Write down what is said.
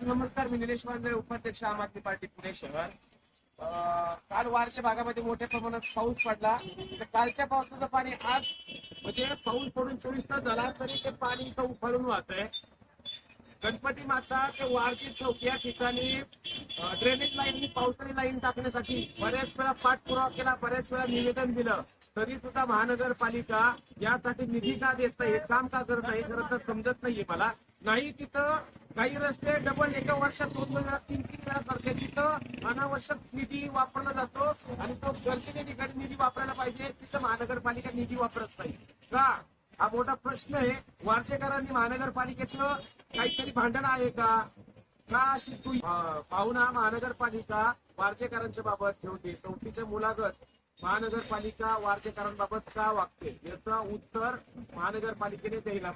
नमस्कार, मी निलेश वांजळे, उपाध्यक्ष आम आदमी पार्टी पुणे शहर. काल वारच्या भागामध्ये मोठ्या प्रमाणात पाऊस पडला. तर कालच्या पावसाचं पाणी आज म्हणजे पाऊस पडून 24 तास झाला तरी ते पाणी इथं उफाळून वाहतंय. गणपती माता ते वारची चौक या ठिकाणी ड्रेनेज लाईन पावसाळी लाईन टाकण्यासाठी बऱ्याच वेळा पाठपुरावा केला, बऱ्याच वेळा निवेदन दिलं, तरी सुद्धा महानगरपालिका यासाठी निधी का देत नाही, काम का करत नाही, खरं तर समजत नाहीये मला. नाही तिथं काही रस्ते डबल एका वर्षात 2 वेळा 3 वेळा करते, तिथं अनावश्यक निधी वापरला जातो आणि तो गरजेच्या ठिकाणी निधी वापरायला पाहिजे, तिथं महानगरपालिका निधी वापरत नाही का? हा मोठा प्रश्न आहे. वारचेकरांनी महानगरपालिकेचं काहीतरी भांडण आहे का अशी तू पाहुणा महानगरपालिका वारचेकरांच्या बाबत ठेवते. 34च्या मुलाखत महानगरपालिका वारचेकरांबाबत का वागते याचं उत्तर महानगरपालिकेने द्यायला